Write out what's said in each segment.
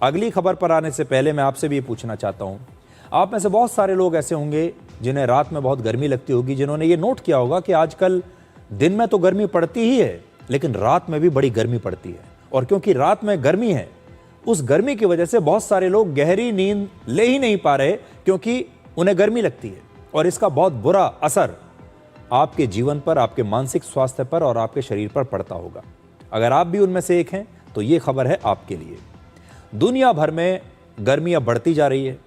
अगली खबर पर आने से पहले मैं आपसे भी ये पूछना चाहता हूँ, आप में से बहुत सारे लोग ऐसे होंगे जिन्हें रात में बहुत गर्मी लगती होगी, जिन्होंने ये नोट किया होगा कि आजकल दिन में तो गर्मी पड़ती ही है लेकिन रात में भी बड़ी गर्मी पड़ती है। और क्योंकि रात में गर्मी है, उस गर्मी की वजह से बहुत सारे लोग गहरी नींद ले ही नहीं पा रहे क्योंकि उन्हें गर्मी लगती है। और इसका बहुत बुरा असर आपके जीवन पर, आपके मानसिक स्वास्थ्य पर और आपके शरीर पर पड़ता होगा। अगर आप भी उनमें से एक हैं तो ये खबर है आपके लिए। दुनिया भर में गर्मी अब बढ़ती जा रही है।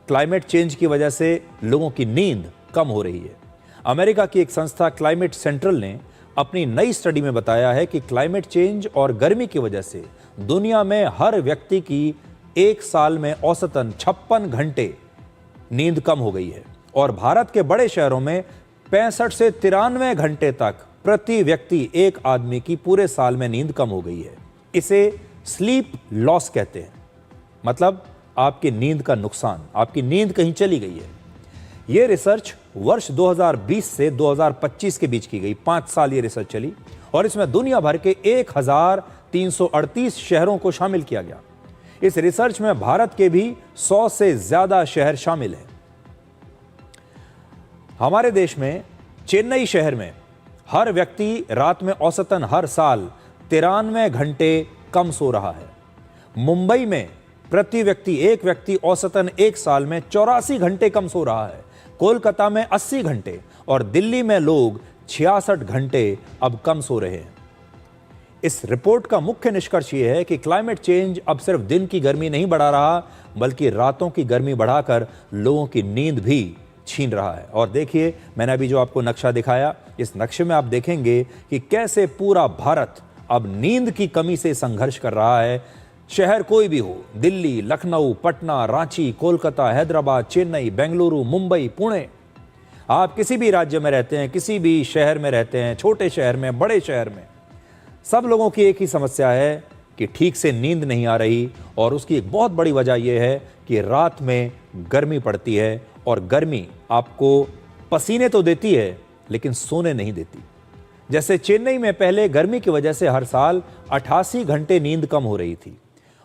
क्लाइमेट चेंज की वजह से लोगों की नींद कम हो रही है। अमेरिका की एक संस्था क्लाइमेट सेंट्रल ने अपनी नई स्टडी में बताया है कि क्लाइमेट चेंज और गर्मी की वजह से दुनिया में हर व्यक्ति की एक साल में औसतन 56 घंटे नींद कम हो गई है। और भारत के बड़े शहरों में 65 से 93 घंटे तक प्रति व्यक्ति एक आदमी की पूरे साल में नींद कम हो गई है। इसे स्लीप लॉस कहते हैं, मतलब आपकी नींद का नुकसान, आपकी नींद कहीं चली गई है। यह रिसर्च वर्ष 2020 से 2025 के बीच की गई, 5 साल ये रिसर्च चली और इसमें दुनिया भर के 1338 शहरों को शामिल किया गया। इस रिसर्च में भारत के भी 100 से ज्यादा शहर शामिल हैं। हमारे देश में चेन्नई शहर में हर व्यक्ति रात में औसतन हर साल 93 घंटे कम सो रहा है। मुंबई में प्रति व्यक्ति एक व्यक्ति औसतन एक साल में 84 घंटे कम सो रहा है। कोलकाता में 80 घंटे और दिल्ली में लोग 66 घंटे अब कम सो रहे हैं। इस रिपोर्ट का मुख्य निष्कर्ष यह है कि क्लाइमेट चेंज अब सिर्फ दिन की गर्मी नहीं बढ़ा रहा, बल्कि रातों की गर्मी बढ़ाकर लोगों की नींद भी छीन रहा है। और देखिए, मैंने अभी जो आपको नक्शा दिखाया, इस नक्शे में आप देखेंगे कि कैसे पूरा भारत अब नींद की कमी से संघर्ष कर रहा है। शहर कोई भी हो, दिल्ली, लखनऊ, पटना, रांची, कोलकाता, हैदराबाद, चेन्नई, बेंगलुरु, मुंबई, पुणे, आप किसी भी राज्य में रहते हैं, किसी भी शहर में रहते हैं, छोटे शहर में, बड़े शहर में, सब लोगों की एक ही समस्या है कि ठीक से नींद नहीं आ रही। और उसकी एक बहुत बड़ी वजह यह है कि रात में गर्मी पड़ती है और गर्मी आपको पसीने तो देती है लेकिन सोने नहीं देती। जैसे चेन्नई में पहले गर्मी की वजह से हर साल 88 घंटे नींद कम हो रही थी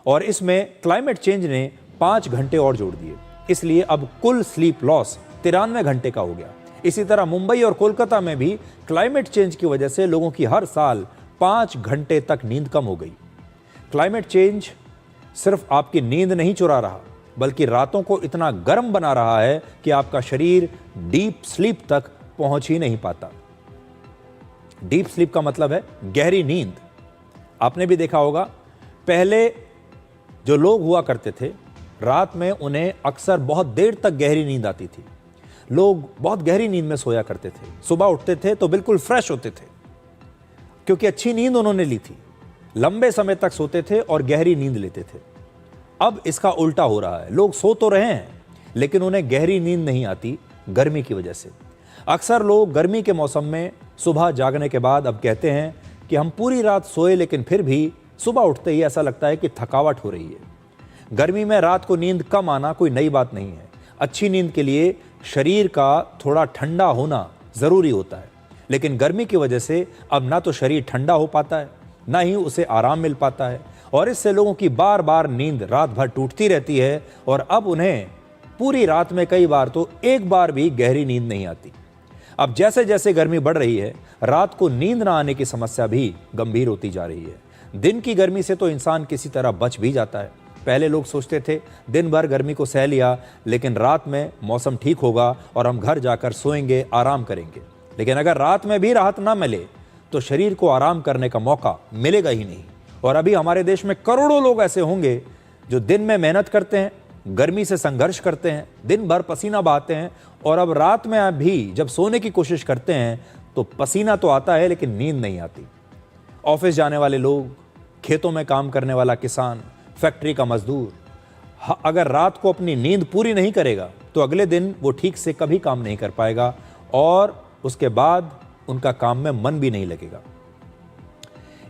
और इसमें क्लाइमेट चेंज ने 5 घंटे और जोड़ दिए, इसलिए अब कुल स्लीप लॉस 93 घंटे का हो गया। इसी तरह मुंबई और कोलकाता में भी क्लाइमेट चेंज की वजह से लोगों की हर साल 5 घंटे तक नींद कम हो गई। क्लाइमेट चेंज सिर्फ आपकी नींद नहीं चुरा रहा, बल्कि रातों को इतना गर्म बना रहा है कि आपका शरीर डीप स्लीप तक पहुंच ही नहीं पाता। डीप स्लीप का मतलब है गहरी नींद। आपने भी देखा होगा, पहले जो लोग हुआ करते थे, रात में उन्हें अक्सर बहुत देर तक गहरी नींद आती थी। लोग बहुत गहरी नींद में सोया करते थे, सुबह उठते थे तो बिल्कुल फ्रेश होते थे क्योंकि अच्छी नींद उन्होंने ली थी। लंबे समय तक सोते थे और गहरी नींद लेते थे। अब इसका उल्टा हो रहा है, लोग सो तो रहे हैं लेकिन उन्हें गहरी नींद नहीं आती गर्मी की वजह से। अक्सर लोग गर्मी के मौसम में सुबह जागने के बाद अब कहते हैं कि हम पूरी रात सोए लेकिन फिर भी सुबह उठते ही ऐसा लगता है कि थकावट हो रही है। गर्मी में रात को नींद कम आना कोई नई बात नहीं है। अच्छी नींद के लिए शरीर का थोड़ा ठंडा होना ज़रूरी होता है, लेकिन गर्मी की वजह से अब ना तो शरीर ठंडा हो पाता है, ना ही उसे आराम मिल पाता है और इससे लोगों की बार बार नींद रात भर टूटती रहती है और अब उन्हें पूरी रात में कई बार तो एक बार भी गहरी नींद नहीं आती। अब जैसे जैसे गर्मी बढ़ रही है, रात को नींद ना आने की समस्या भी गंभीर होती जा रही है। दिन की गर्मी से तो इंसान किसी तरह बच भी जाता है। पहले लोग सोचते थे दिन भर गर्मी को सह लिया, लेकिन रात में मौसम ठीक होगा और हम घर जाकर सोएंगे, आराम करेंगे। लेकिन अगर रात में भी राहत ना मिले तो शरीर को आराम करने का मौका मिलेगा ही नहीं। और अभी हमारे देश में करोड़ों लोग ऐसे होंगे जो दिन में मेहनत करते हैं, गर्मी से संघर्ष करते हैं, दिन भर पसीना बहाते हैं और अब रात में भी जब सोने की कोशिश करते हैं तो पसीना तो आता है लेकिन नींद नहीं आती। ऑफिस जाने वाले लोग, खेतों में काम करने वाला किसान, फैक्ट्री का मजदूर, अगर रात को अपनी नींद पूरी नहीं करेगा तो अगले दिन वो ठीक से कभी काम नहीं कर पाएगा और उसके बाद उनका काम में मन भी नहीं लगेगा।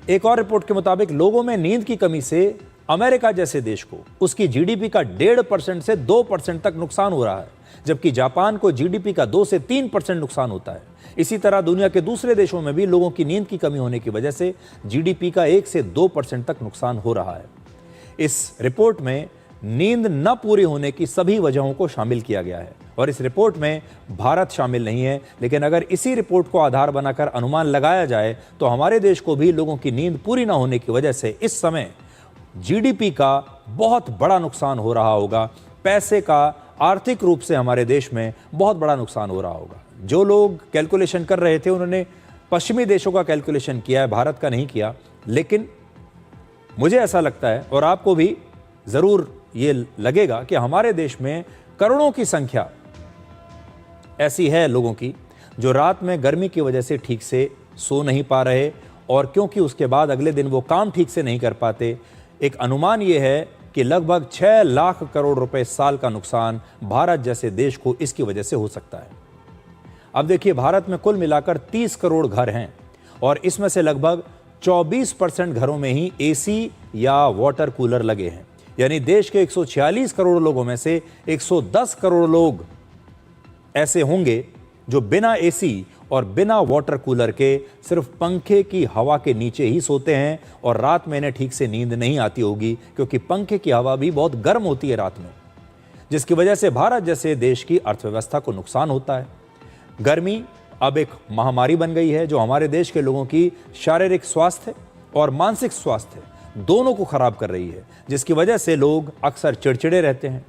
एक और रिपोर्ट के मुताबिक लोगों में नींद की कमी से अमेरिका जैसे देश को उसकी जीडीपी का 1.5% से 2% तक नुकसान हो रहा है, जबकि जापान को जीडीपी का 2 से 3% नुकसान होता है। इसी तरह दुनिया के दूसरे देशों में भी लोगों की नींद की कमी होने की वजह से जीडीपी का 1 से 2% तक नुकसान हो रहा है। इस रिपोर्ट में नींद न पूरी होने की सभी वजहों को शामिल किया गया है और इस रिपोर्ट में भारत शामिल नहीं है। लेकिन अगर इसी रिपोर्ट को आधार बनाकर अनुमान लगाया जाए तो हमारे देश को भी लोगों की नींद पूरी न होने की वजह से इस समय जीडीपी का बहुत बड़ा नुकसान हो रहा होगा, पैसे का आर्थिक रूप से हमारे देश में बहुत बड़ा नुकसान हो रहा होगा। जो लोग कैलकुलेशन कर रहे थे उन्होंने पश्चिमी देशों का कैलकुलेशन किया है, भारत का नहीं किया। लेकिन मुझे ऐसा लगता है और आपको भी ज़रूर ये लगेगा कि हमारे देश में करोड़ों की संख्या ऐसी है लोगों की जो रात में गर्मी की वजह से ठीक से सो नहीं पा रहे और क्योंकि उसके बाद अगले दिन वो काम ठीक से नहीं कर पाते। एक अनुमान ये है कि लगभग 6 लाख करोड़ रुपए साल का नुकसान भारत जैसे देश को इसकी वजह से हो सकता है। अब देखिए, भारत में कुल मिलाकर 30 करोड़ घर हैं और इसमें से लगभग 24% घरों में ही एसी या वाटर कूलर लगे हैं। यानी देश के 146 करोड़ लोगों में से 110 करोड़ लोग ऐसे होंगे जो बिना एसी और बिना वाटर कूलर के सिर्फ पंखे की हवा के नीचे ही सोते हैं और रात में इन्हें ठीक से नींद नहीं आती होगी क्योंकि पंखे की हवा भी बहुत गर्म होती है रात में, जिसकी वजह से भारत जैसे देश की अर्थव्यवस्था को नुकसान होता है। गर्मी अब एक महामारी बन गई है जो हमारे देश के लोगों की शारीरिक स्वास्थ्य और मानसिक स्वास्थ्य दोनों को खराब कर रही है, जिसकी वजह से लोग अक्सर चिड़चिड़े रहते हैं,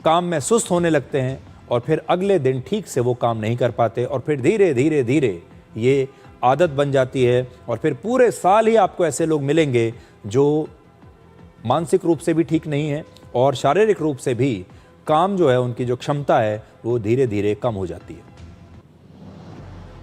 काम में सुस्त होने लगते हैं और फिर अगले दिन ठीक से वो काम नहीं कर पाते और फिर धीरे धीरे धीरे ये आदत बन जाती है और फिर पूरे साल ही आपको ऐसे लोग मिलेंगे जो मानसिक रूप से भी ठीक नहीं है और शारीरिक रूप से भी काम जो है उनकी जो क्षमता है वो धीरे धीरे कम हो जाती है।